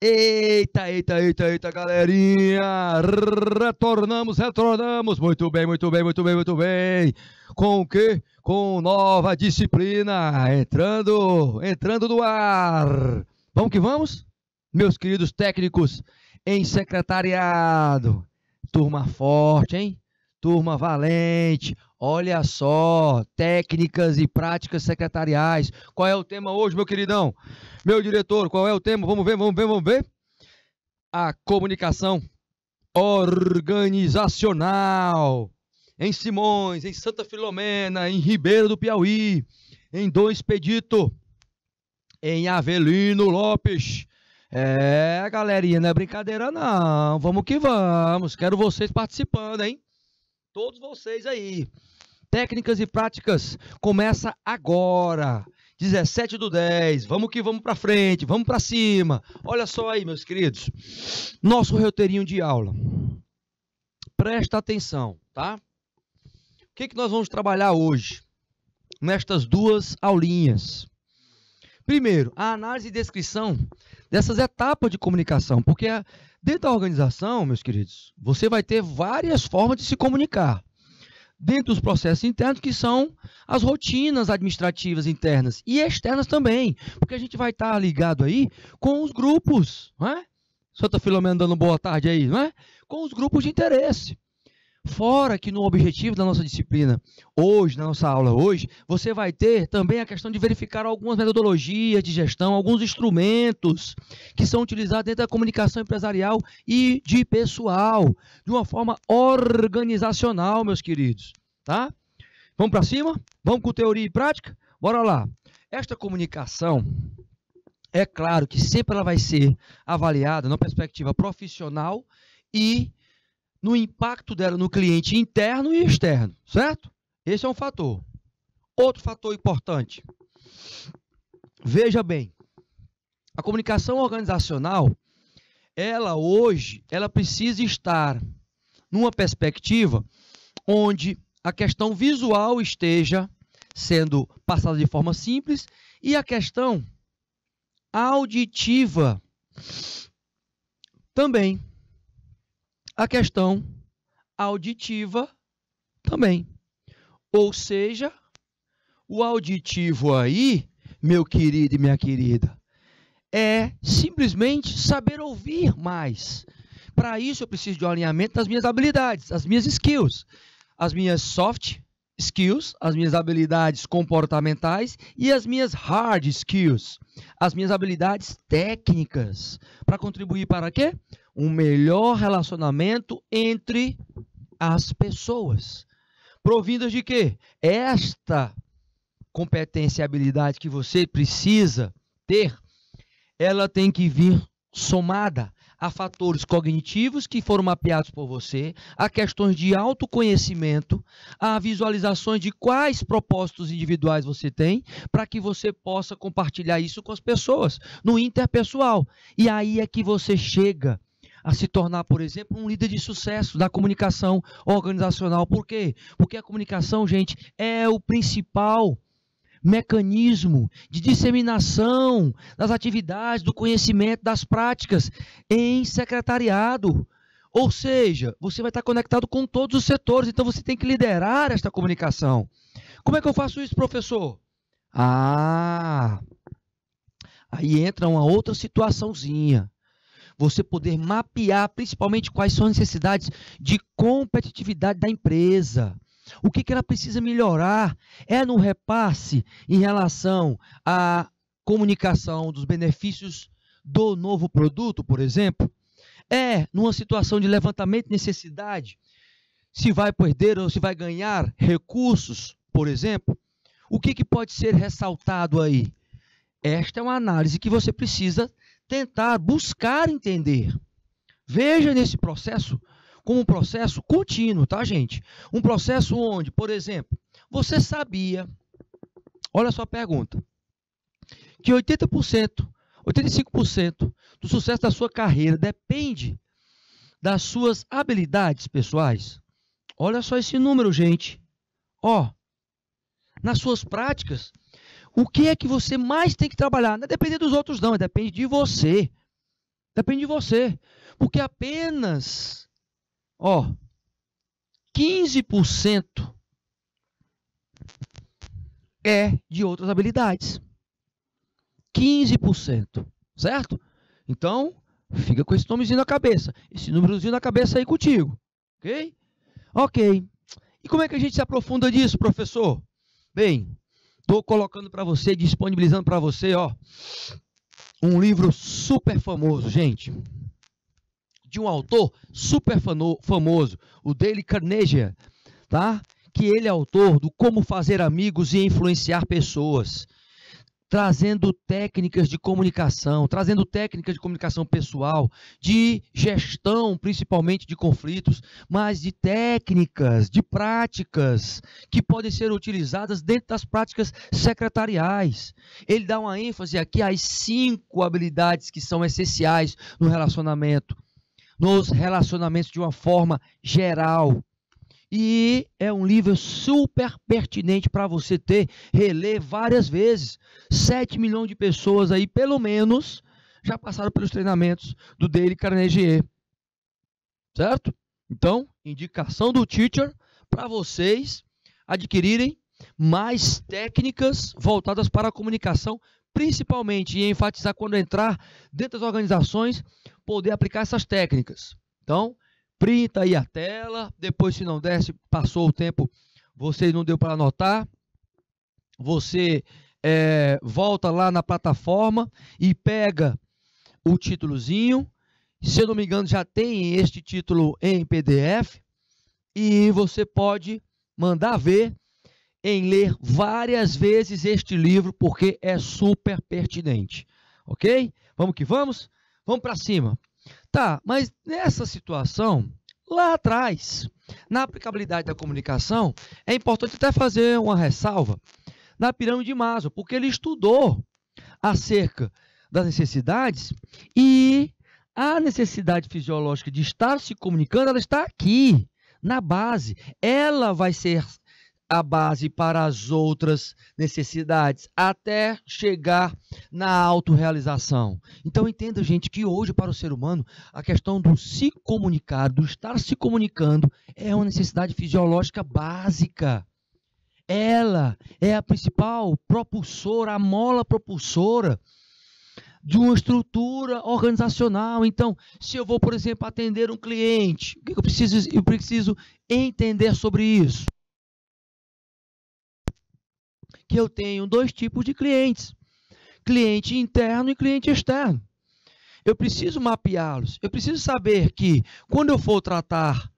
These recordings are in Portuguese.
Eita, eita, eita, eita, galerinha! Retornamos! Muito bem, muito bem, muito bem, muito bem. Com o quê? Com nova disciplina entrando no ar. Vamos que vamos? Meus queridos técnicos em secretariado. Turma forte, hein? Turma valente. Olha só, técnicas e práticas secretariais. Qual é o tema hoje, meu queridão? Meu diretor, qual é o tema? Vamos ver. A comunicação organizacional. Em Simões, em Santa Filomena, em Ribeiro do Piauí, em Dom Expedito, em Avelino Lopes. É, galerinha, não é brincadeira não. Vamos que vamos. Quero vocês participando, hein? Todos vocês aí. Técnicas e práticas começa agora. 17/10. Vamos que vamos para frente, vamos para cima. Olha só aí, meus queridos. Nosso roteirinho de aula. Presta atenção, tá? O que nós vamos trabalhar hoje? Nestas duas aulinhas. Primeiro, a análise e descrição dessas etapas de comunicação. Porque dentro da organização, meus queridos, você vai ter várias formas de se comunicar. Dentro dos processos internos, que são as rotinas administrativas internas e externas também, porque a gente vai estar ligado aí com os grupos, não é? Santa Filomena dando boa tarde aí, não é? Com os grupos de interesse. Fora que no objetivo da nossa disciplina hoje, na nossa aula hoje, você vai ter também a questão de verificar algumas metodologias de gestão, alguns instrumentos que são utilizados dentro da comunicação empresarial e de pessoal, de uma forma organizacional, meus queridos, tá? Vamos para cima? Vamos com teoria e prática? Bora lá. Esta comunicação, é claro que sempre ela vai ser avaliada na perspectiva profissional e no impacto dela no cliente interno e externo, certo? Esse é um fator. Outro fator importante. Veja bem, a comunicação organizacional, ela hoje, ela precisa estar numa perspectiva onde a questão visual esteja sendo passada de forma simples e a questão auditiva também. A questão auditiva também. Ou seja, o auditivo aí, meu querido e minha querida, é simplesmente saber ouvir mais. Para isso eu preciso de um alinhamento das minhas habilidades, as minhas skills, as minhas soft skills, as minhas habilidades comportamentais e as minhas hard skills, as minhas habilidades técnicas, para contribuir para quê? Um melhor relacionamento entre as pessoas. Provindas de quê? Esta competência e habilidade que você precisa ter, ela tem que vir somada a fatores cognitivos que foram mapeados por você, a questões de autoconhecimento, a visualizações de quais propósitos individuais você tem, para que você possa compartilhar isso com as pessoas, no interpessoal. E aí é que você chega a se tornar, por exemplo, um líder de sucesso da comunicação organizacional. Por quê? Porque a comunicação, gente, é o principal mecanismo de disseminação das atividades, do conhecimento, das práticas em secretariado. Ou seja, você vai estar conectado com todos os setores, então você tem que liderar esta comunicação. Como é que eu faço isso, professor? Aí entra uma outra situaçãozinha. Você poder mapear principalmente quais são as necessidades de competitividade da empresa. O que ela precisa melhorar é no repasse em relação à comunicação dos benefícios do novo produto, por exemplo. É numa situação de levantamento de necessidade, se vai perder ou se vai ganhar recursos, por exemplo. O que pode ser ressaltado aí? Esta é uma análise que você precisa tentar, buscar entender. Veja nesse processo como um processo contínuo, tá, gente? Um processo onde, por exemplo, você sabia, olha só a pergunta, que 80%, 85% do sucesso da sua carreira depende das suas habilidades pessoais. Olha só esse número, gente. Ó, nas suas práticas, o que é que você mais tem que trabalhar? Não é depender dos outros, não, é depende de você. Depende de você. Porque apenas 15% é de outras habilidades. 15%, certo? Então, fica com esse nomezinho na cabeça. Esse númerozinho na cabeça aí contigo. Ok? Ok. E como é que a gente se aprofunda disso, professor? Bem, estou colocando para você, disponibilizando para você, um livro super famoso, gente. De um autor super famoso, o Dale Carnegie, tá? Que ele é autor do Como Fazer Amigos e Influenciar Pessoas, trazendo técnicas de comunicação pessoal, de gestão, principalmente de conflitos, mas de técnicas, de práticas que podem ser utilizadas dentro das práticas secretariais. Ele dá uma ênfase aqui às 5 habilidades que são essenciais no relacionamento, nos relacionamentos de uma forma geral. E é um livro super pertinente para você reler várias vezes. 7 milhões de pessoas aí, pelo menos, já passaram pelos treinamentos do Dale Carnegie. Certo? Então, indicação do teacher para vocês adquirirem mais técnicas voltadas para a comunicação, principalmente, e enfatizar quando entrar dentro das organizações, poder aplicar essas técnicas. Então, printa aí a tela, depois se não der, se passou o tempo, você não deu para anotar, você volta lá na plataforma e pega o títulozinho. Se eu não me engano, já tem este título em PDF e você pode mandar ver em ler várias vezes este livro, porque é super pertinente. Ok? Vamos que vamos? Vamos para cima. Tá, mas nessa situação, lá atrás, na aplicabilidade da comunicação, é importante até fazer uma ressalva na pirâmide de Maslow, porque ele estudou acerca das necessidades e a necessidade fisiológica de estar se comunicando, ela está aqui, na base. Ela vai ser a base para as outras necessidades, até chegar na autorrealização. Então entenda, gente, que hoje para o ser humano, a questão do se comunicar, do estar se comunicando, é uma necessidade fisiológica básica. Ela é a principal propulsora, a mola propulsora de uma estrutura organizacional. Então, se eu vou, por exemplo, atender um cliente, o que eu preciso? Eu preciso entender sobre isso. Que eu tenho 2 tipos de clientes, cliente interno e cliente externo. Eu preciso mapeá-los, eu preciso saber que quando eu for tratar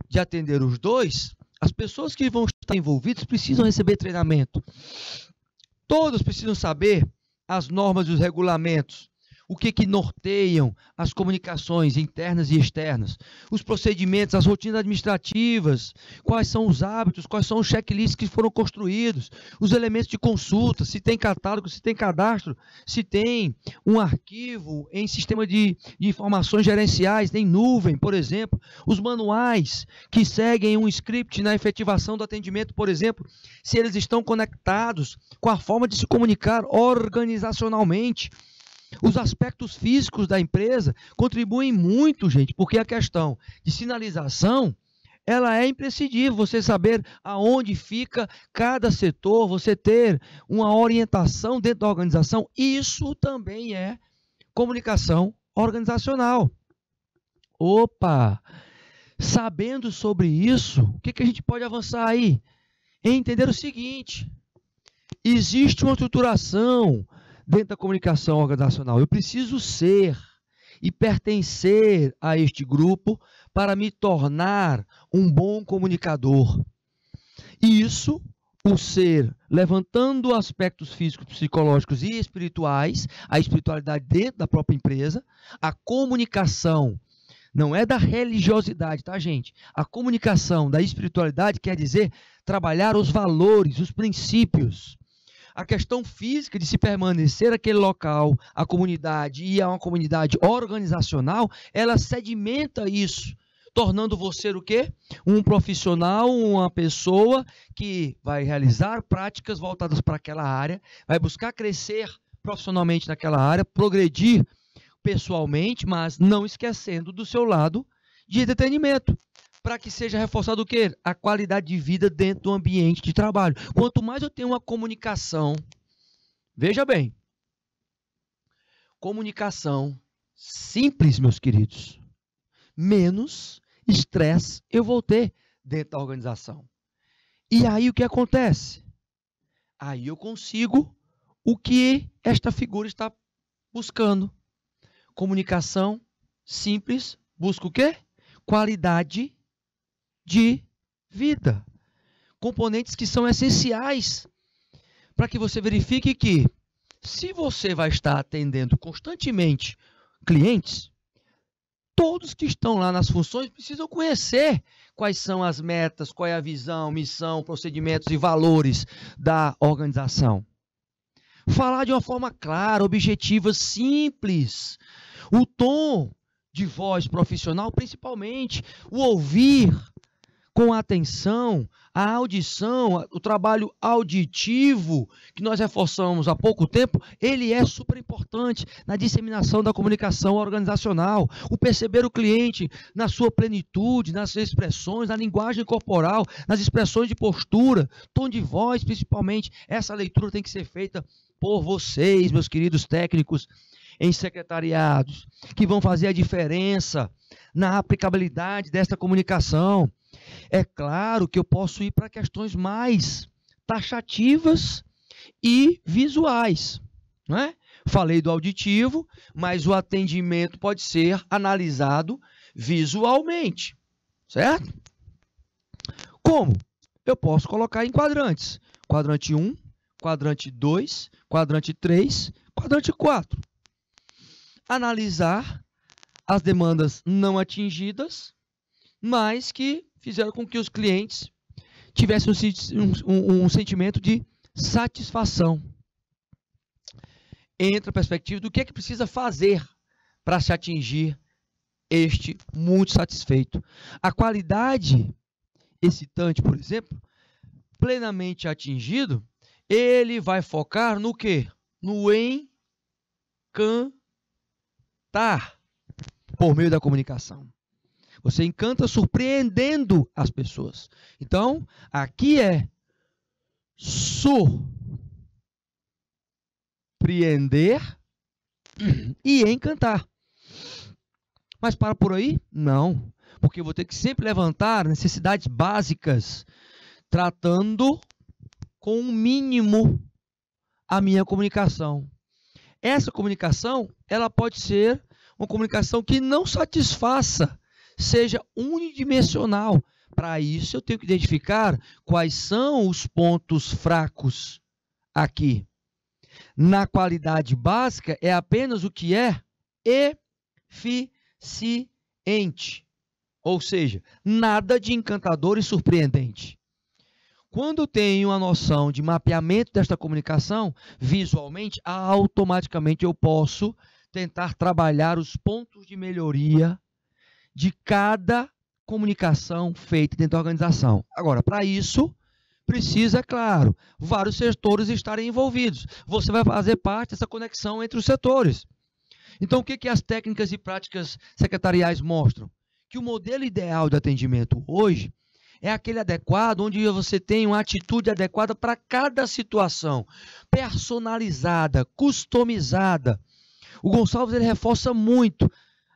de atender os 2, as pessoas que vão estar envolvidas precisam receber treinamento. Todos precisam saber as normas e os regulamentos, o que norteiam as comunicações internas e externas, os procedimentos, as rotinas administrativas, quais são os hábitos, quais são os checklists que foram construídos, os elementos de consulta, se tem catálogo, se tem cadastro, se tem um arquivo em sistema de informações gerenciais, em nuvem, por exemplo, os manuais que seguem um script na efetivação do atendimento, por exemplo, se eles estão conectados com a forma de se comunicar organizacionalmente. Os aspectos físicos da empresa contribuem muito, gente, porque a questão de sinalização, ela é imprescindível, você saber aonde fica cada setor, você ter uma orientação dentro da organização, isso também é comunicação organizacional. Opa! Sabendo sobre isso, o que a gente pode avançar aí? Em entender o seguinte, existe uma estruturação dentro da comunicação organizacional. Eu preciso ser e pertencer a este grupo para me tornar um bom comunicador. Isso, o ser, levantando aspectos físicos, psicológicos e espirituais, a espiritualidade dentro da própria empresa, a comunicação não é da religiosidade, tá, gente? A comunicação da espiritualidade quer dizer trabalhar os valores, os princípios. A questão física de se permanecer aquele local, a comunidade e uma comunidade organizacional, ela sedimenta isso, tornando você o quê? Um profissional, uma pessoa que vai realizar práticas voltadas para aquela área, vai buscar crescer profissionalmente naquela área, progredir pessoalmente, mas não esquecendo do seu lado de entretenimento, para que seja reforçado o quê? A qualidade de vida dentro do ambiente de trabalho. Quanto mais eu tenho uma comunicação, veja bem, comunicação simples, meus queridos, menos estresse eu vou ter dentro da organização. E aí o que acontece? Aí eu consigo o que esta figura está buscando. Comunicação simples, busca o quê? Qualidade de vida. Componentes que são essenciais para que você verifique que, se você vai estar atendendo constantemente clientes, todos que estão lá nas funções precisam conhecer quais são as metas, qual é a visão, missão, procedimentos e valores da organização. Falar de uma forma clara, objetiva, simples. O tom de voz profissional, principalmente, o ouvir com atenção, a audição, o trabalho auditivo, que nós reforçamos há pouco tempo, ele é super importante na disseminação da comunicação organizacional. O perceber o cliente na sua plenitude, nas suas expressões, na linguagem corporal, nas expressões de postura, tom de voz, principalmente. Essa leitura tem que ser feita por vocês, meus queridos técnicos, em secretariados, que vão fazer a diferença na aplicabilidade desta comunicação. É claro que eu posso ir para questões mais taxativas e visuais, não é? Falei do auditivo, mas o atendimento pode ser analisado visualmente, certo? Como? Eu posso colocar em quadrantes. Quadrante 1, quadrante 2, quadrante 3, quadrante 4. Analisar as demandas não atingidas, mas que fizeram com que os clientes tivessem um sentimento de satisfação. Entra a perspectiva do que é que precisa fazer para se atingir este muito satisfeito. A qualidade excitante, por exemplo, plenamente atingido, ele vai focar no quê? No encantar por meio da comunicação. Você encanta surpreendendo as pessoas. Então, aqui é surpreender e encantar. Mas para por aí? Não. Porque eu vou ter que sempre levantar necessidades básicas, tratando com o mínimo a minha comunicação. Essa comunicação, ela pode ser uma comunicação que não satisfaça, seja unidimensional. Para isso, eu tenho que identificar quais são os pontos fracos aqui. Na qualidade básica, é apenas o que é eficiente. Ou seja, nada de encantador e surpreendente. Quando eu tenho a noção de mapeamento desta comunicação, visualmente, automaticamente eu posso tentar trabalhar os pontos de melhoria de cada comunicação feita dentro da organização. Agora, para isso, precisa, é claro, vários setores estarem envolvidos. Você vai fazer parte dessa conexão entre os setores. Então, o que as técnicas e práticas secretariais mostram? Que o modelo ideal de atendimento hoje é aquele adequado, onde você tem uma atitude adequada para cada situação, personalizada, customizada. O Gonçalves ele reforça muito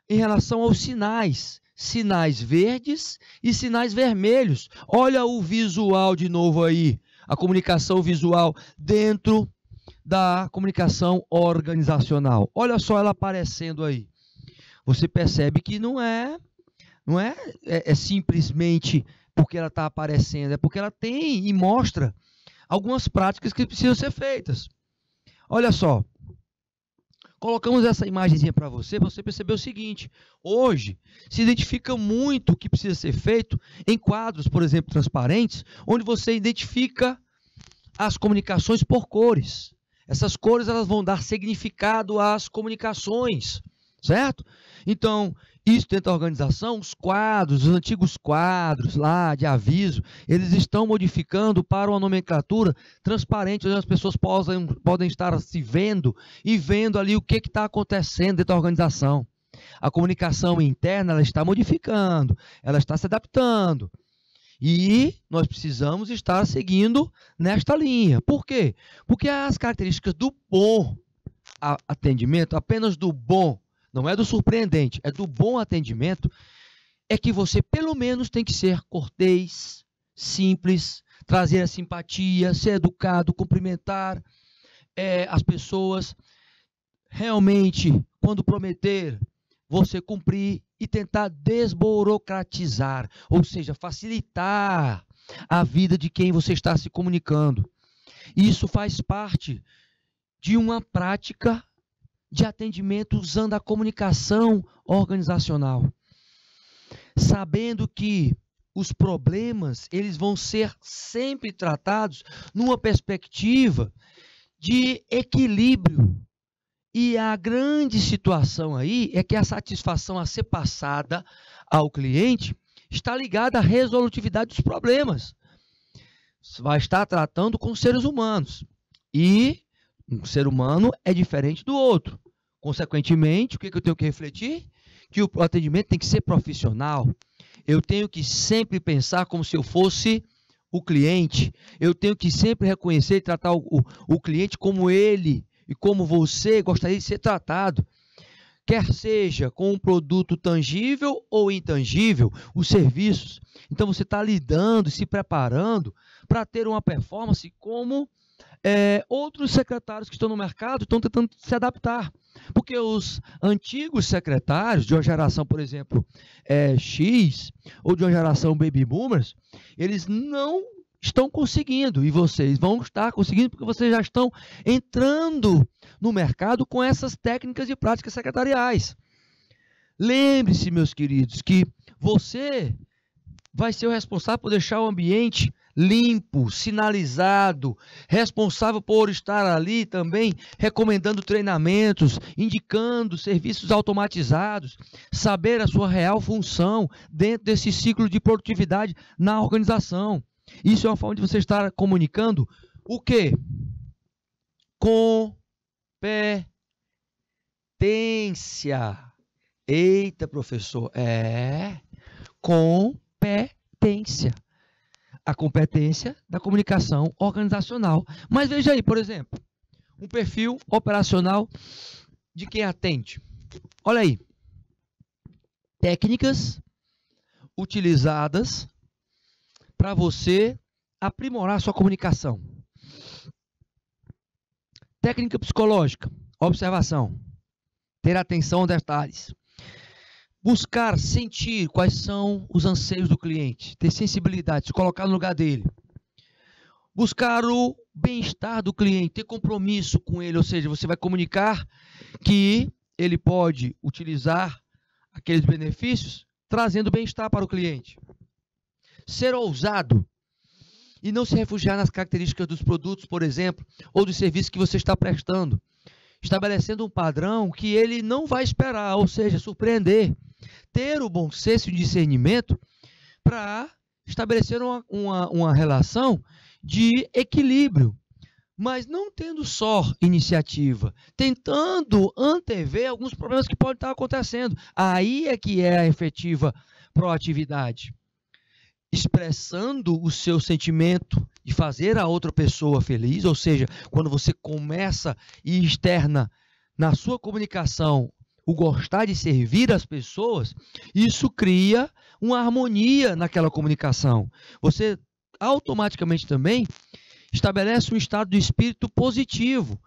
em relação aos sinais, sinais verdes e sinais vermelhos. Olha o visual de novo aí, a comunicação visual dentro da comunicação organizacional. Olha só ela aparecendo aí. Você percebe que não é simplesmente porque ela está aparecendo, é porque ela tem e mostra algumas práticas que precisam ser feitas. Olha só. Colocamos essa imagenzinha para você perceber o seguinte: hoje se identifica muito o que precisa ser feito em quadros, por exemplo, transparentes, onde você identifica as comunicações por cores. Essas cores elas vão dar significado às comunicações, certo? Então, Isso dentro da organização, os quadros, os antigos quadros lá de aviso, eles estão modificando para uma nomenclatura transparente, onde as pessoas podem estar se vendo e vendo ali o que está acontecendo dentro da organização. A comunicação interna, ela está modificando, ela está se adaptando. E nós precisamos estar seguindo nesta linha. Por quê? Porque as características do bom atendimento, apenas do bom, não é do surpreendente, é do bom atendimento, é que você pelo menos tem que ser cortês, simples, trazer a simpatia, ser educado, cumprimentar as pessoas, realmente, quando prometer, você cumprir e tentar desburocratizar, ou seja, facilitar a vida de quem você está se comunicando. Isso faz parte de uma prática de atendimento usando a comunicação organizacional. Sabendo que os problemas, eles vão ser sempre tratados numa perspectiva de equilíbrio. E a grande situação aí é que a satisfação a ser passada ao cliente está ligada à resolutividade dos problemas. Você vai estar tratando com seres humanos. E um ser humano é diferente do outro. Consequentemente, o que eu tenho que refletir? Que o atendimento tem que ser profissional. Eu tenho que sempre pensar como se eu fosse o cliente. Eu tenho que sempre reconhecer e tratar o cliente como ele e como você gostaria de ser tratado. Quer seja com um produto tangível ou intangível, os serviços. Então você está lidando, se preparando para ter uma performance como outros secretários que estão no mercado estão tentando se adaptar. Porque os antigos secretários de uma geração, por exemplo, X, ou de uma geração Baby Boomers, eles não estão conseguindo, e vocês vão estar conseguindo porque vocês já estão entrando no mercado com essas técnicas e práticas secretariais. Lembre-se, meus queridos, que você vai ser o responsável por deixar o ambiente limpo, sinalizado, responsável por estar ali também recomendando treinamentos, indicando serviços automatizados, saber a sua real função dentro desse ciclo de produtividade na organização. Isso é uma forma de você estar comunicando o quê? Competência. Eita, professor, competência. A competência da comunicação organizacional. Mas veja aí, por exemplo, um perfil operacional de quem atende. Olha aí, técnicas utilizadas para você aprimorar sua comunicação. Técnica psicológica, observação, ter atenção aos detalhes. Buscar sentir quais são os anseios do cliente, ter sensibilidade, se colocar no lugar dele. Buscar o bem-estar do cliente, ter compromisso com ele, ou seja, você vai comunicar que ele pode utilizar aqueles benefícios trazendo bem-estar para o cliente. Ser ousado e não se refugiar nas características dos produtos, por exemplo, ou dos serviços que você está prestando, estabelecendo um padrão que ele não vai esperar, ou seja, surpreender. Ter o bom senso e discernimento para estabelecer uma relação de equilíbrio, mas não tendo só iniciativa, tentando antever alguns problemas que podem estar acontecendo. Aí é que é a efetiva proatividade. Expressando o seu sentimento de fazer a outra pessoa feliz, ou seja, quando você começa e externa na sua comunicação o gostar de servir as pessoas, isso cria uma harmonia naquela comunicação. Você automaticamente também estabelece um estado de espírito positivo.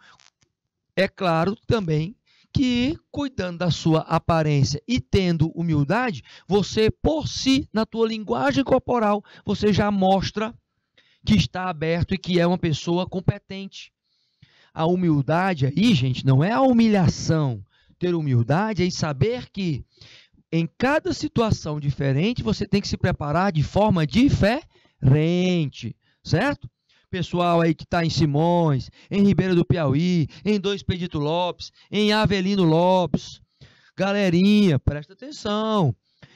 É claro também que, cuidando da sua aparência e tendo humildade, você, por si, na tua linguagem corporal, você já mostra que está aberto e que é uma pessoa competente. A humildade aí, gente, não é a humilhação. Ter humildade é saber que em cada situação diferente você tem que se preparar de forma diferente, certo? Pessoal aí que está em Simões, em Ribeira do Piauí, em 2 Expedito Lopes, em Avelino Lopes, Galerinha, presta atenção.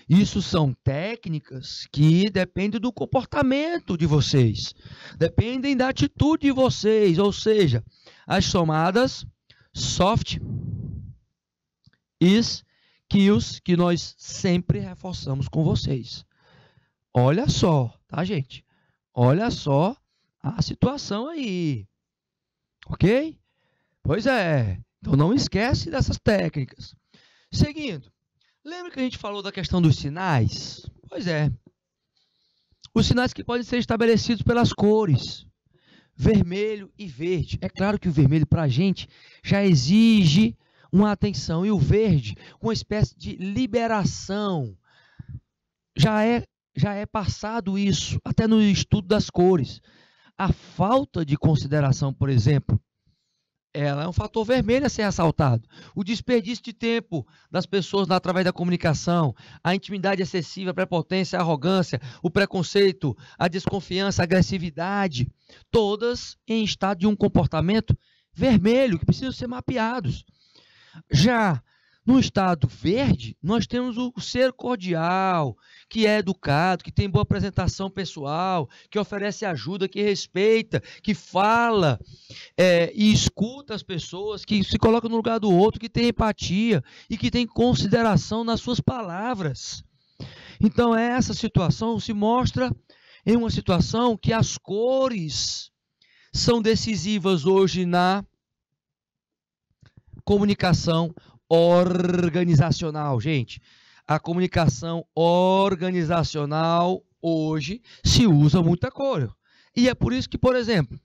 Isso são técnicas que dependem do comportamento de vocês, dependem da atitude de vocês, ou seja, as chamadas soft skills que nós sempre reforçamos com vocês. Olha só, tá, gente? Olha só a situação aí, ok? Pois é, então não esquece dessas técnicas. Seguindo, lembra que a gente falou da questão dos sinais? Pois é, os sinais que podem ser estabelecidos pelas cores, vermelho e verde. É claro que o vermelho para a gente já exige uma atenção, e o verde, uma espécie de liberação. Já é passado isso, até no estudo das cores. A falta de consideração, por exemplo, ela é um fator vermelho a ser ressaltado. O desperdício de tempo das pessoas através da comunicação, a intimidade excessiva, a prepotência, a arrogância, o preconceito, a desconfiança, a agressividade, todas em estado de um comportamento vermelho, que precisam ser mapeados. Já no estado verde, nós temos o ser cordial, que é educado, que tem boa apresentação pessoal, que oferece ajuda, que respeita, que fala e escuta as pessoas, que se coloca no lugar do outro, que tem empatia e que tem consideração nas suas palavras. Então, essa situação se mostra em uma situação que as cores são decisivas hoje na comunicação organizacional, gente. A comunicação organizacional hoje se usa muita cor. E é por isso que, por exemplo,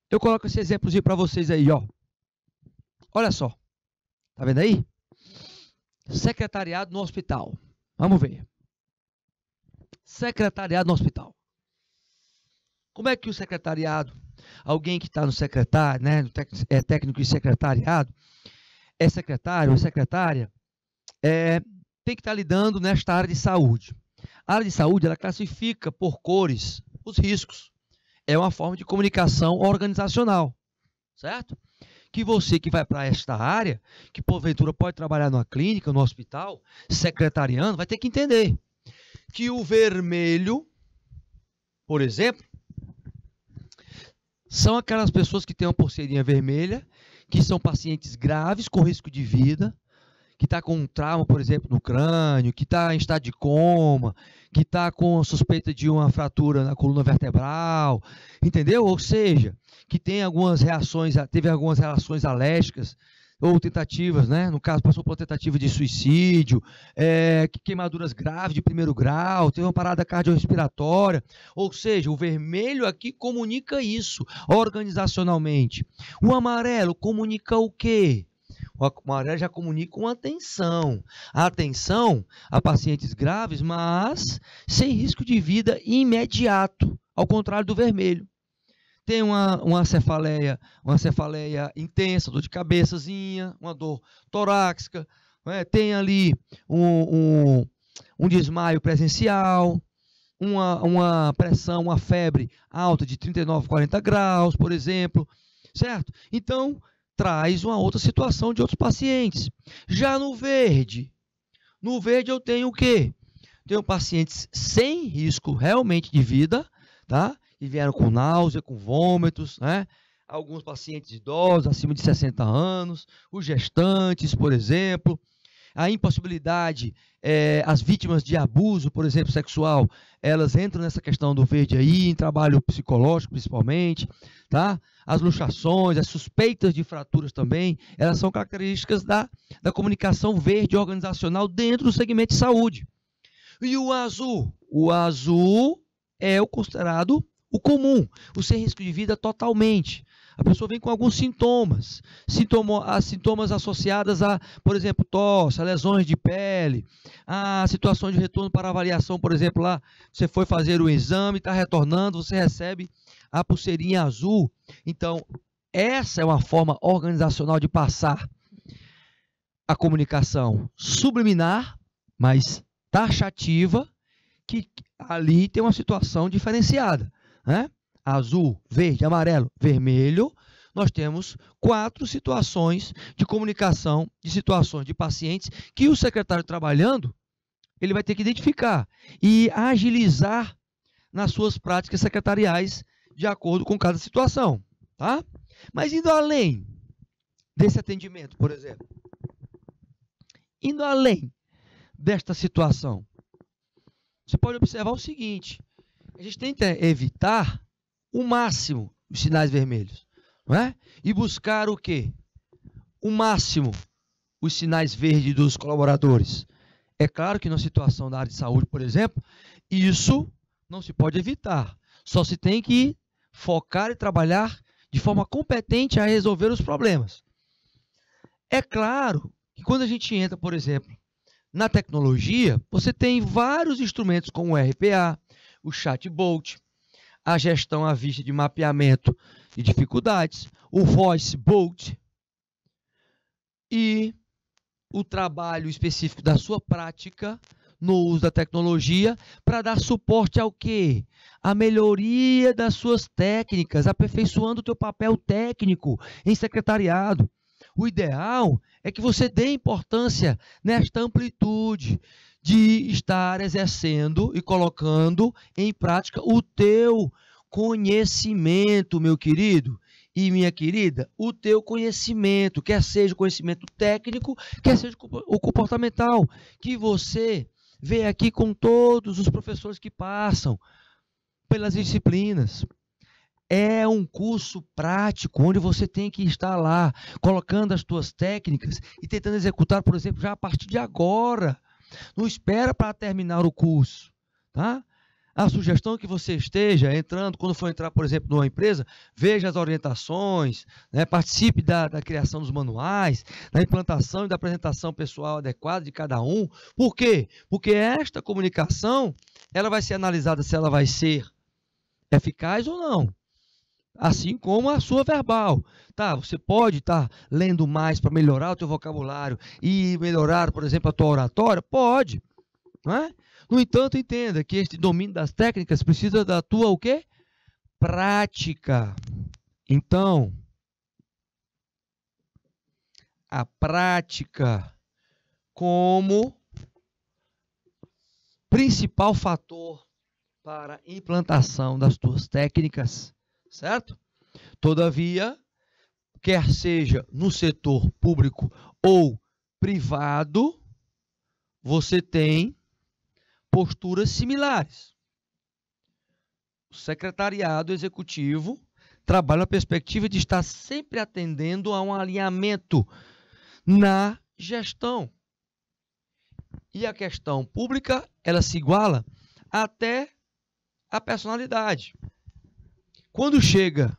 eu coloco esse exemplozinho para vocês aí, ó. Olha só. Tá vendo aí? Secretariado no hospital. Vamos ver. Secretariado no hospital. Como é que o secretariado, alguém que está no secretário, né, é técnico de secretariado, é secretário ou secretária, tem que estar lidando nesta área de saúde. A área de saúde, ela classifica por cores os riscos. É uma forma de comunicação organizacional, certo? Que você que vai para esta área, que porventura pode trabalhar numa clínica, no hospital, secretariando, vai ter que entender que o vermelho, por exemplo, são aquelas pessoas que têm uma pulseirinha vermelha, que são pacientes graves com risco de vida, que está com um trauma, por exemplo, no crânio, que está em estado de coma, que está com suspeita de uma fratura na coluna vertebral, entendeu? Ou seja, que tem algumas reações, teve algumas reações alérgicas ou tentativas, né? No caso, passou por uma tentativa de suicídio, queimaduras graves de primeiro grau, teve uma parada cardiorrespiratória. Ou seja, o vermelho aqui comunica isso organizacionalmente. O amarelo comunica o quê? O amarelo já comunica uma atenção. A atenção a pacientes graves, mas sem risco de vida imediato, ao contrário do vermelho. Tem uma cefaleia intensa, dor de cabeçazinha, uma dor torácica, né? Tem ali um desmaio presencial, uma pressão, uma febre alta de 39, 40 graus, por exemplo, certo? Então, traz uma outra situação de outros pacientes. Já no verde eu tenho o quê? Tenho pacientes sem risco realmente de vida, tá? E vieram com náusea, com vômitos, né? Alguns pacientes idosos, acima de 60 anos, os gestantes, por exemplo. A impossibilidade, as vítimas de abuso, por exemplo, sexual, elas entram nessa questão do verde aí, em trabalho psicológico principalmente, tá? As luxações, as suspeitas de fraturas também, elas são características da comunicação verde organizacional dentro do segmento de saúde. E o azul? O azul é o considerado o comum, o sem risco de vida totalmente. A pessoa vem com alguns sintomas associadas a, por exemplo, tosse, a lesões de pele, a situação de retorno para avaliação, por exemplo, lá você foi fazer o exame, está retornando, você recebe a pulseirinha azul. Então, essa é uma forma organizacional de passar a comunicação subliminar, mas taxativa, que ali tem uma situação diferenciada, né? Azul, verde, amarelo, vermelho, nós temos 4 situações de comunicação, de situações de pacientes, que o secretário trabalhando, ele vai ter que identificar e agilizar nas suas práticas secretariais, de acordo com cada situação, tá? Mas indo além desse atendimento, por exemplo, indo além desta situação, você pode observar o seguinte: a gente tenta evitar o máximo os sinais vermelhos, não é? E buscar o quê? O máximo os sinais verdes dos colaboradores. É claro que na situação da área de saúde, por exemplo, isso não se pode evitar. Só se tem que focar e trabalhar de forma competente a resolver os problemas. É claro que quando a gente entra, por exemplo, na tecnologia, você tem vários instrumentos como o RPA, o chatbot, a gestão à vista de mapeamento de dificuldades, o voicebot e o trabalho específico da sua prática no uso da tecnologia para dar suporte ao quê? A melhoria das suas técnicas, aperfeiçoando o teu papel técnico em secretariado. O ideal é que você dê importância nesta amplitude de estar exercendo e colocando em prática o teu conhecimento, meu querido e minha querida, o teu conhecimento, quer seja o conhecimento técnico, quer seja o comportamental, que você vê aqui com todos os professores que passam pelas disciplinas. É um curso prático, onde você tem que estar lá, colocando as tuas técnicas e tentando executar, por exemplo, já a partir de agora. Não espera para terminar o curso, tá? A sugestão é que você esteja entrando, quando for entrar, por exemplo, numa empresa, veja as orientações, né? Participe da criação dos manuais, da implantação e da apresentação pessoal adequada de cada um. Por quê? Porque esta comunicação, ela vai ser analisada se ela vai ser eficaz ou não. Assim como a sua verbal. Tá, você pode estar lendo mais para melhorar o teu vocabulário e melhorar, por exemplo, a tua oratória? Pode, não é? No entanto, entenda que este domínio das técnicas precisa da tua o quê? Prática. Então, a prática como principal fator para a implantação das tuas técnicas, certo? Todavia, quer seja no setor público ou privado, você tem posturas similares. O secretariado executivo trabalha na perspectiva de estar sempre atendendo a um alinhamento na gestão. E a questão pública, ela se iguala até a personalidade. Quando chega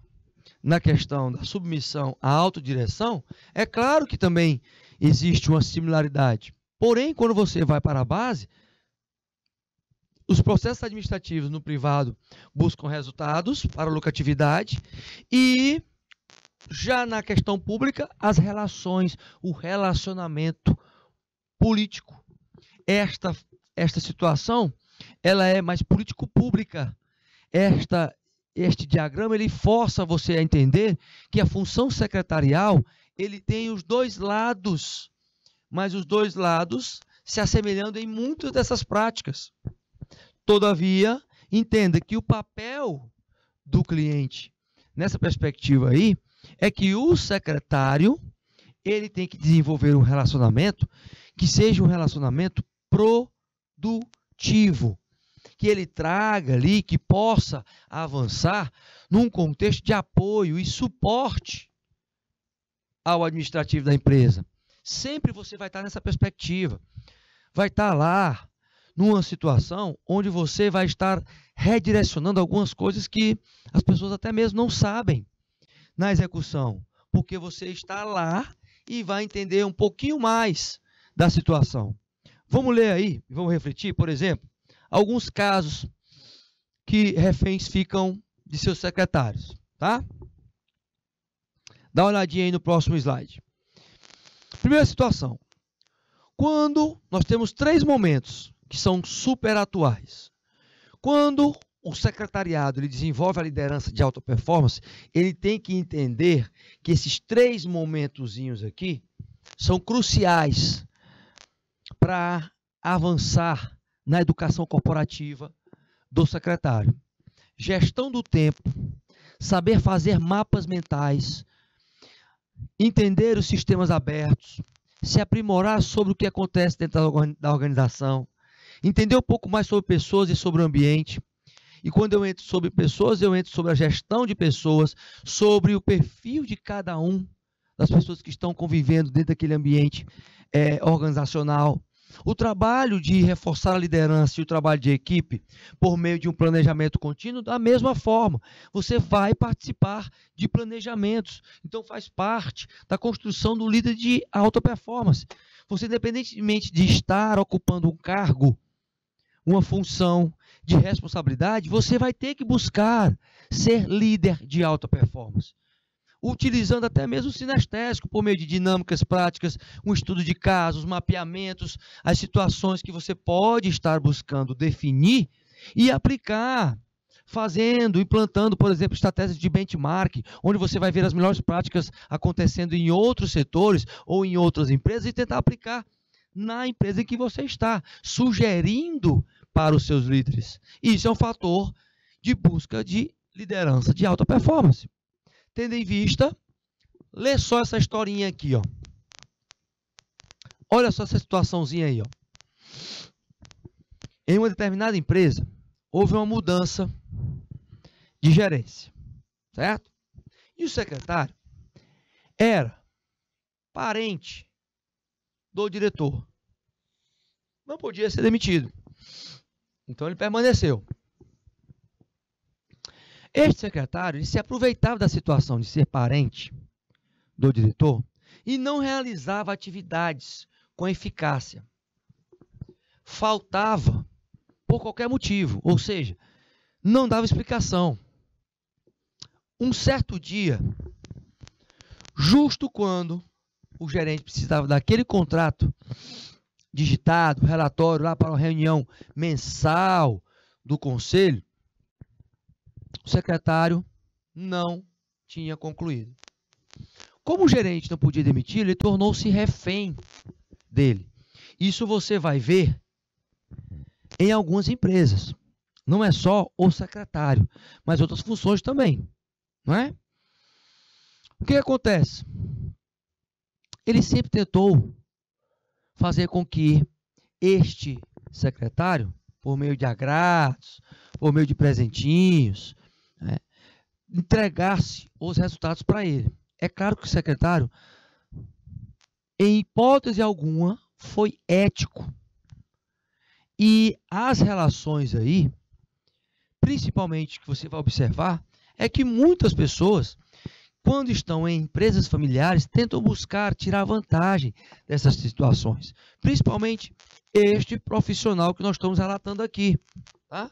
na questão da submissão à autodireção, é claro que também existe uma similaridade. Porém, quando você vai para a base, os processos administrativos no privado buscam resultados para a lucratividade e já na questão pública, as relações, o relacionamento político. Esta situação, ela é mais político-pública. Este diagrama, ele força você a entender que a função secretarial, ele tem os dois lados, mas os dois lados se assemelhando em muitas dessas práticas. Todavia, entenda que o papel do cliente, nessa perspectiva aí, é que o secretário, ele tem que desenvolver um relacionamento que seja um relacionamento produtivo, que ele traga ali, que possa avançar num contexto de apoio e suporte ao administrativo da empresa. Sempre você vai estar nessa perspectiva. Vai estar lá numa situação onde você vai estar redirecionando algumas coisas que as pessoas até mesmo não sabem na execução, porque você está lá e vai entender um pouquinho mais da situação. Vamos ler aí, vamos refletir, por exemplo, alguns casos que reféns ficam de seus secretários, tá? Dá uma olhadinha aí no próximo slide. Primeira situação. Quando nós temos 3 momentos que são super atuais. Quando o secretariado ele desenvolve a liderança de alta performance, ele tem que entender que esses 3 momentozinhos aqui são cruciais para avançar na educação corporativa do secretário. Gestão do tempo, saber fazer mapas mentais, entender os sistemas abertos, se aprimorar sobre o que acontece dentro da organização, entender um pouco mais sobre pessoas e sobre o ambiente. E quando eu entro sobre pessoas, eu entro sobre a gestão de pessoas, sobre o perfil de cada um das pessoas que estão convivendo dentro daquele ambiente organizacional. O trabalho de reforçar a liderança e o trabalho de equipe por meio de um planejamento contínuo, da mesma forma, você vai participar de planejamentos. Então, faz parte da construção do líder de alta performance. Você, independentemente de estar ocupando um cargo, uma função de responsabilidade, você vai ter que buscar ser líder de alta performance. Utilizando até mesmo o sinestésico, por meio de dinâmicas práticas, um estudo de casos, mapeamentos, as situações que você pode estar buscando definir e aplicar, implantando, por exemplo, estratégias de benchmark, onde você vai ver as melhores práticas acontecendo em outros setores ou em outras empresas e tentar aplicar na empresa em que você está, sugerindo para os seus líderes. Isso é um fator de busca de liderança de alta performance. Tendo em vista, lê só essa historinha aqui, ó. Olha só essa situaçãozinha aí, ó. Em uma determinada empresa, houve uma mudança de gerência, certo? E o secretário era parente do diretor. Não podia ser demitido. Então ele permaneceu. Este secretário ele se aproveitava da situação de ser parente do diretor e não realizava atividades com eficácia. Faltava por qualquer motivo, ou seja, não dava explicação. Um certo dia, justo quando o gerente precisava daquele contrato digitado, relatório lá para uma reunião mensal do conselho, o secretário não tinha concluído. Como o gerente não podia demitir, ele tornou-se refém dele. Isso você vai ver em algumas empresas. Não é só o secretário, mas outras funções também. Não é? O que acontece? Ele sempre tentou fazer com que este secretário, por meio de agrados, por meio de presentinhos, entregasse os resultados para ele. É claro que o secretário, em hipótese alguma, foi ético. E as relações aí, principalmente que você vai observar, é que muitas pessoas, quando estão em empresas familiares, tentam buscar tirar vantagem dessas situações. Principalmente este profissional que nós estamos relatando aqui. Tá?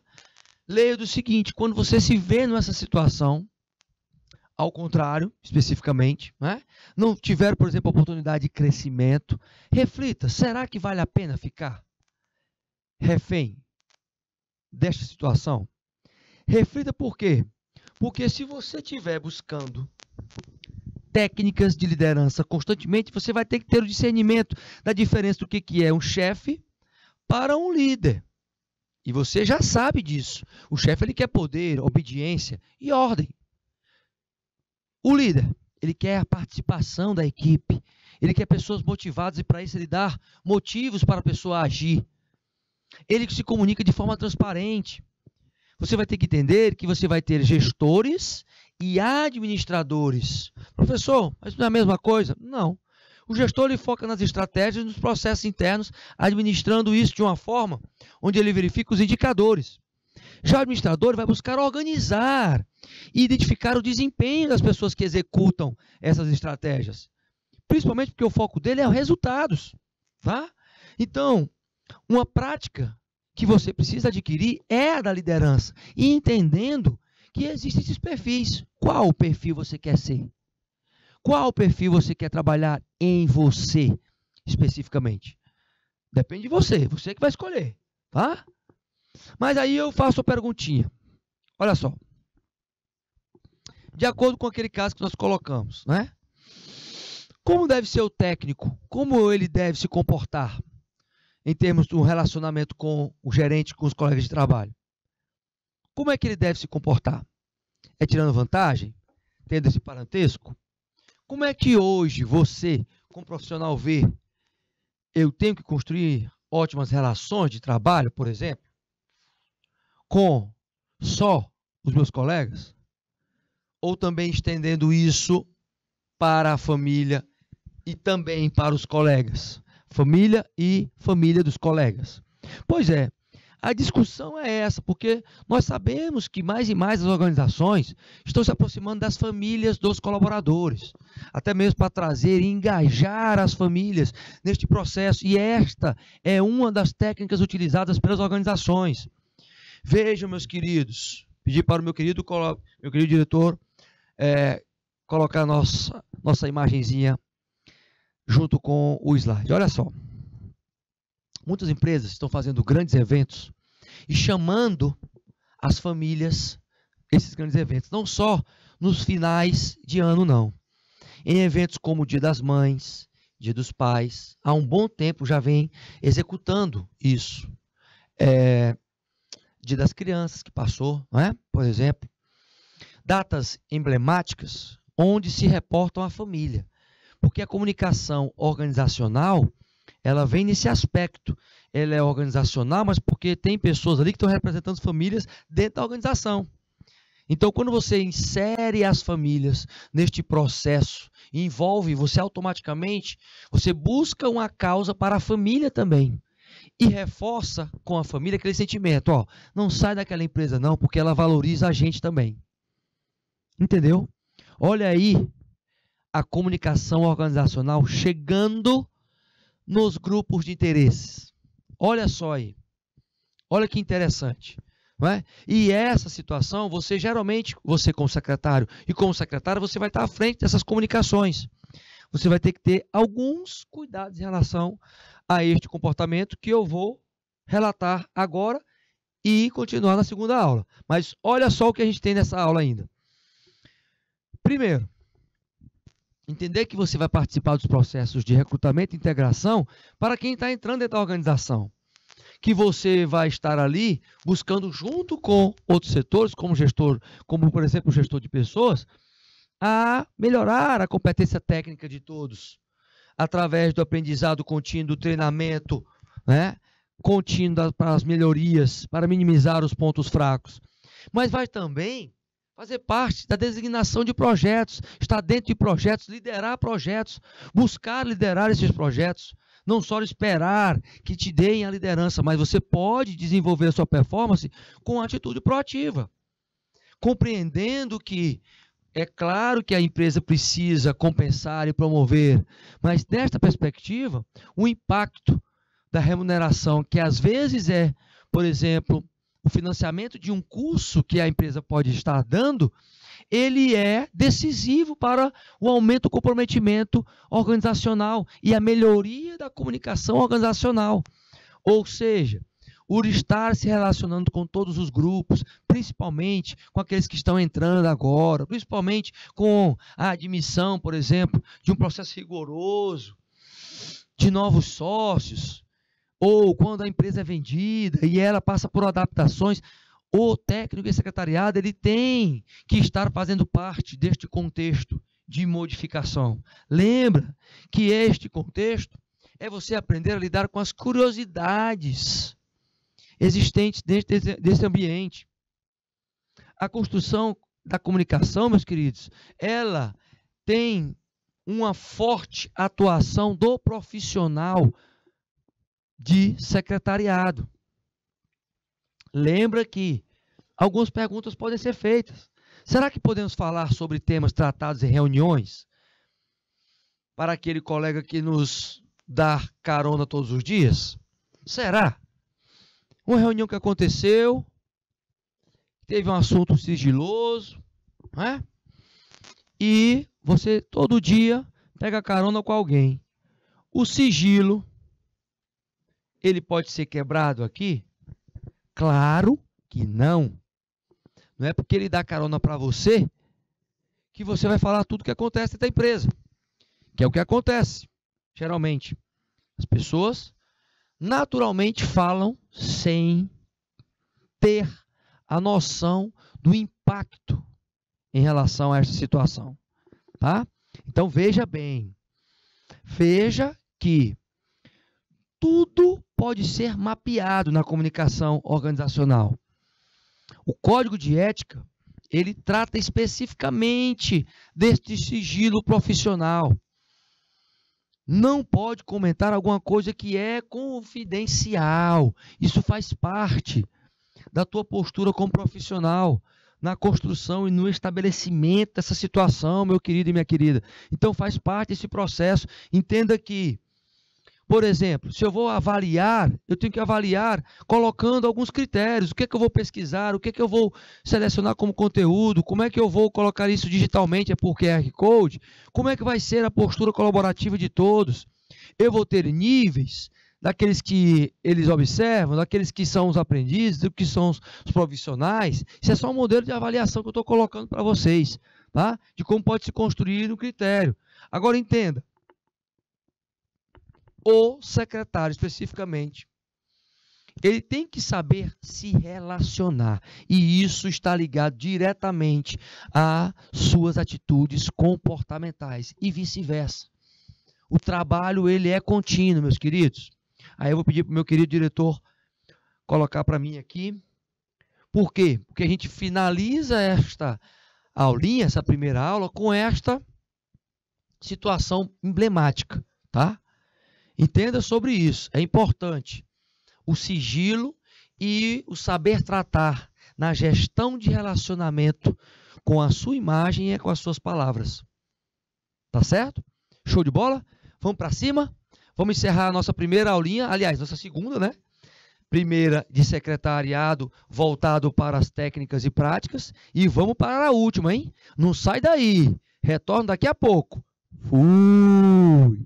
Leia do seguinte, quando você se vê nessa situação, ao contrário, especificamente, não tiver, por exemplo, oportunidade de crescimento, reflita, será que vale a pena ficar refém desta situação? Reflita por quê? Porque se você estiver buscando técnicas de liderança constantemente, você vai ter que ter o discernimento da diferença do que é um chefe para um líder. E você já sabe disso. O chefe ele quer poder, obediência e ordem. O líder, ele quer a participação da equipe. Ele quer pessoas motivadas e para isso ele dá motivos para a pessoa agir. Ele se comunica de forma transparente. Você vai ter que entender que você vai ter gestores e administradores. Professor, mas não é a mesma coisa? Não. O gestor ele foca nas estratégias e nos processos internos, administrando isso de uma forma onde ele verifica os indicadores. Já o administrador vai buscar organizar e identificar o desempenho das pessoas que executam essas estratégias. Principalmente porque o foco dele é os resultados. Tá? Então, uma prática que você precisa adquirir é a da liderança. E entendendo que existem esses perfis. Qual o perfil você quer ser? Qual perfil você quer trabalhar em você, especificamente? Depende de você, você que vai escolher, tá? Mas aí eu faço a perguntinha. Olha só. De acordo com aquele caso que nós colocamos, né? Como deve ser o técnico? Como ele deve se comportar em termos do relacionamento com o gerente, com os colegas de trabalho? Como é que ele deve se comportar? É tirando vantagem? Tendo esse parentesco? Como é que hoje você, como profissional, vê? Eu tenho que construir ótimas relações de trabalho, por exemplo, com só os meus colegas? Ou também estendendo isso para a família e também para os colegas? Família e família dos colegas. Pois é, a discussão é essa, porque nós sabemos que mais e mais as organizações estão se aproximando das famílias dos colaboradores, até mesmo para trazer e engajar as famílias neste processo, e esta é uma das técnicas utilizadas pelas organizações. Vejam, meus queridos, pedi para o meu querido diretor colocar nossa imagenzinha junto com o slide. Olha só. Muitas empresas estão fazendo grandes eventos e chamando as famílias esses grandes eventos. Não só nos finais de ano, não. Em eventos como o Dia das Mães, Dia dos Pais, há um bom tempo já vem executando isso. Dia das Crianças, que passou, não é? Por exemplo. Datas emblemáticas onde se reportam a família. Porque a comunicação organizacional, ela vem nesse aspecto. Ela é organizacional, mas porque tem pessoas ali que estão representando as famílias dentro da organização. Então, quando você insere as famílias neste processo, envolve você automaticamente, você busca uma causa para a família também. E reforça com a família aquele sentimento, ó, não sai daquela empresa não, porque ela valoriza a gente também. Entendeu? Olha aí a comunicação organizacional chegando nos grupos de interesses. Olha só aí. Olha que interessante. Não é? E essa situação, você geralmente, você como secretário e como secretária, você vai estar à frente dessas comunicações. Você vai ter que ter alguns cuidados em relação a este comportamento que eu vou relatar agora e continuar na segunda aula. Mas olha só o que a gente tem nessa aula ainda. Primeiro, entender que você vai participar dos processos de recrutamento e integração para quem está entrando dentro da organização. Que você vai estar ali buscando junto com outros setores, como gestor, como por exemplo o gestor de pessoas, a melhorar a competência técnica de todos, através do aprendizado contínuo, do treinamento, né, contínuo para as melhorias, para minimizar os pontos fracos. Mas vai também fazer parte da designação de projetos, estar dentro de projetos, liderar projetos, buscar liderar esses projetos. Não só esperar que te deem a liderança, mas você pode desenvolver a sua performance com atitude proativa. Compreendendo que é claro que a empresa precisa compensar e promover, mas nesta perspectiva, o impacto da remuneração, que às vezes é, por exemplo, o financiamento de um curso que a empresa pode estar dando, ele é decisivo para o aumento do comprometimento organizacional e a melhoria da comunicação organizacional. Ou seja, o estar se relacionando com todos os grupos, principalmente com aqueles que estão entrando agora, principalmente com a admissão, por exemplo, de um processo rigoroso, de novos sócios, ou quando a empresa é vendida e ela passa por adaptações, o técnico e secretariado ele tem que estar fazendo parte deste contexto de modificação. Lembra que este contexto é você aprender a lidar com as curiosidades existentes dentro desse ambiente. A construção da comunicação, meus queridos, ela tem uma forte atuação do profissional de secretariado. Lembra que algumas perguntas podem ser feitas. Será que podemos falar sobre temas tratados em reuniões? Para aquele colega que nos dá carona todos os dias? Será? Uma reunião que aconteceu, teve um assunto sigiloso, né? E você todo dia pega carona com alguém. O sigilo, ele pode ser quebrado aqui? Claro que não. Não é porque ele dá carona para você que você vai falar tudo que acontece dentro da empresa. Que é o que acontece, geralmente. As pessoas naturalmente falam sem ter a noção do impacto em relação a essa situação. Tá? Então veja bem. Veja que tudo pode ser mapeado na comunicação organizacional. O código de ética, ele trata especificamente deste sigilo profissional. Não pode comentar alguma coisa que é confidencial. Isso faz parte da tua postura como profissional, na construção e no estabelecimento dessa situação, meu querido e minha querida. Então faz parte desse processo. Entenda que, por exemplo, se eu vou avaliar, eu tenho que avaliar colocando alguns critérios. O que é que eu vou pesquisar? O que é que eu vou selecionar como conteúdo? Como é que eu vou colocar isso digitalmente? É por QR Code? Como é que vai ser a postura colaborativa de todos? Eu vou ter níveis daqueles que eles observam, daqueles que são os aprendizes, do que são os profissionais. Isso é só um modelo de avaliação que eu estou colocando para vocês, tá? De como pode se construir um critério. Agora entenda. O secretário, especificamente, ele tem que saber se relacionar. E isso está ligado diretamente às suas atitudes comportamentais e vice-versa. O trabalho, ele é contínuo, meus queridos. Aí eu vou pedir para o meu querido diretor colocar para mim aqui. Por quê? Porque a gente finaliza esta aulinha, essa primeira aula, com esta situação emblemática, tá? Entenda sobre isso, é importante. O sigilo e o saber tratar na gestão de relacionamento com a sua imagem e com as suas palavras. Tá certo? Show de bola? Vamos para cima? Vamos encerrar a nossa primeira aulinha, aliás, nossa segunda, né? Primeira de secretariado voltado para as técnicas e práticas. E vamos para a última, hein? Não sai daí. Retorno daqui a pouco. Fui!